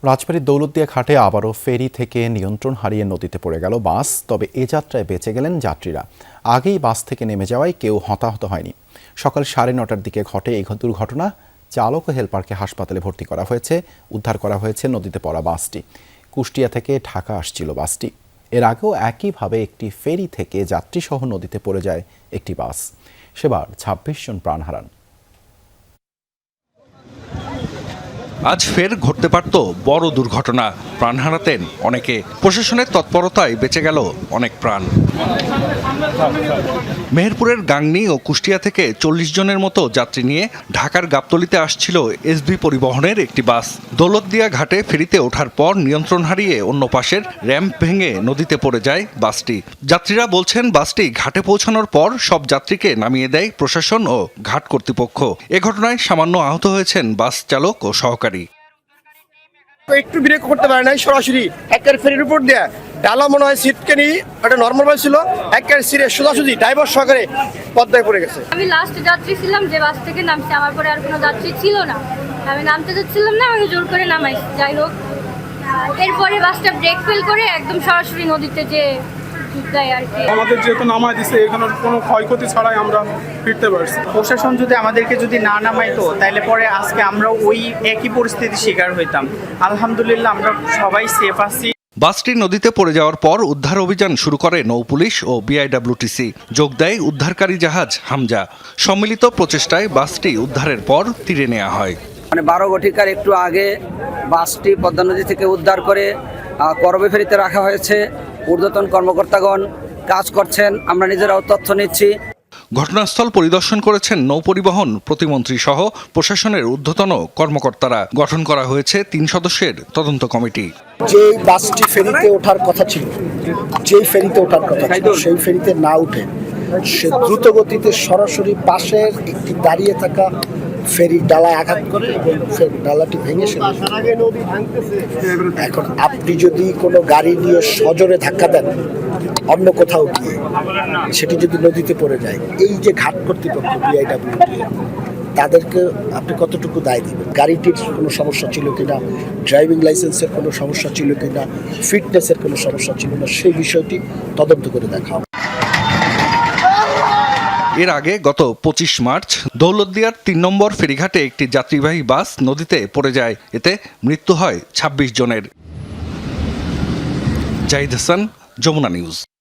রাজবাড়ীর দৌলতদিয়া ঘাটে আবারও ফেরি থেকে নিয়ন্ত্রণ হারিয়ে নদীতে পড়ে গেল বাস। তবে এ যাত্রায় বেঁচে গেলেন যাত্রীরা। আগেই বাস থেকে নেমে যাওয়ায় কেউ হতাহত হয়নি। সকাল 9:30টার দিকে ঘটে এই দুর্ঘটনা। চালক ও হেলপারকে হাসপাতালে ভর্তি করা হয়েছে। উদ্ধার করা হয়েছে নদীতে পড়া বাসটি। কুষ্টিয়া থেকে ঢাকা আসছিল বাসটি। এর আগেও একইভাবে একটি ফেরি থেকে যাত্রীসহ নদীতে পড়ে যায় একটি বাস। সেবার 26 জন প্রাণ হারান। আজ ফের ঘটতে পারত বড় দুর্ঘটনা, প্রাণ হারাতেন অনেকে। প্রশাসনের তৎপরতায় বেঁচে গেল অনেক প্রাণ। মেহেরপুরের গাংনী ও কুষ্টিয়া থেকে 40 জনের মতো যাত্রী নিয়ে ঢাকার গাবতলীতে আসছিল এসবি পরিবহনের একটি বাস। দৌলতদিয়া ঘাটে ফেরিতে ওঠার পর নিয়ন্ত্রণ হারিয়ে অন্য পাশের র্যাম্প ভেঙে নদীতে পড়ে যায় বাসটি। যাত্রীরা বলছেন, বাসটি ঘাটে পৌঁছানোর পর সব যাত্রীকে নামিয়ে দেয় প্রশাসন ও ঘাট কর্তৃপক্ষ। এ ঘটনায় সামান্য আহত হয়েছেন বাস চালক ও সহকারী। একটু ব্রেক করতে পারে নাই, সরাসরি একের ফেরির উপর দিয়ে ডালা মনে হয় সিটকে নিয়ে একটা নর্মাল বাস ছিল, একের সিটে সোজাসুজি ড্রাইভার সহকারে পদ্মায় পড়ে গেছে। আমি লাস্ট যাত্রী ছিলাম যে বাস থেকে নামছে, আমার পরে আর কোনো যাত্রী ছিল না। আমি নামতে যাচ্ছিলাম না, আমাকে জোর করে নামাই। যাই হোক, এরপরে বাসটা ব্রেক ফেল করে একদম সরাসরি নদীতে যে আমাদের যেহেতু নামায় দিছে, এখানে কোনো ক্ষয়ক্ষতি ছাড়াই আমরা ফিরতে পারছি। প্রশাসন যদি আমাদেরকে না নামাইতো তাহলে পরে আজকে আমরা ওই একই পরিস্থিতির শিকার হইতাম। আলহামদুলিল্লাহ আমরা সবাই সেফ আছি। বাসটি নদীতে পড়ে যাওয়ার পর উদ্ধার অভিযান শুরু করে নৌপুলিশ ও বিআইডব্লিউটিসি। যোগ দেয় উদ্ধারকারী জাহাজ হামজা। সম্মিলিত প্রচেষ্টায় বাসটি উদ্ধারের পর তীরে নেওয়া হয়। 12 ঘটিকার একটু আগে বাসটি পদ্মা নদী থেকে উদ্ধার করে করবে ফেরিতে রাখা হয়েছে। ঊর্ধ্বতন কর্মকর্তাগণ কাজ করছেন, আমরা নিজেরাও তথ্য নিচ্ছি। ঘটনাস্থল পরিদর্শন করেছেন নৌপরিবহন প্রতিমন্ত্রী সহ প্রশাসনের ঊর্ধ্বতন কর্মকর্তারা। গঠন করা হয়েছে 3 সদস্যের তদন্ত কমিটি। যে বাসটি ফেরিতে ওঠার কথা ছিল, সেই ফেরিতে না উঠে সে দ্রুত গতিতে সরাসরি পাশের একটি দাঁড়িয়ে থাকা ফেরির ডালায় আঘাত করে এবং ডালাটি ভেঙে এখন আপনি যদি কোনো গাড়ি নিয়ে সজোরে ধাক্কা দেন অন্য কোথাও গিয়ে, সেটি যদি নদীতে পড়ে যায়, এই যে ঘাট কর্তৃপক্ষ বিআইডব্লিউটি, তাদেরকে আপনি কতটুকু দায় দিবেন? গাড়িটির কোনো সমস্যা ছিল কিনা, ড্রাইভিং লাইসেন্সের কোনো সমস্যা ছিল কিনা, ফিটনেসের কোনো সমস্যা ছিল না, সেই বিষয়টি তদন্ত করে দেখা হবে। এর আগে গত 25 মার্চ দৌলতদিয়ার 3 নম্বর ফেরিঘাটে একটি যাত্রীবাহী বাস নদীতে পড়ে যায়। এতে মৃত্যু হয় 26 জনের। জাহিদ হাসান, যমুনা নিউজ।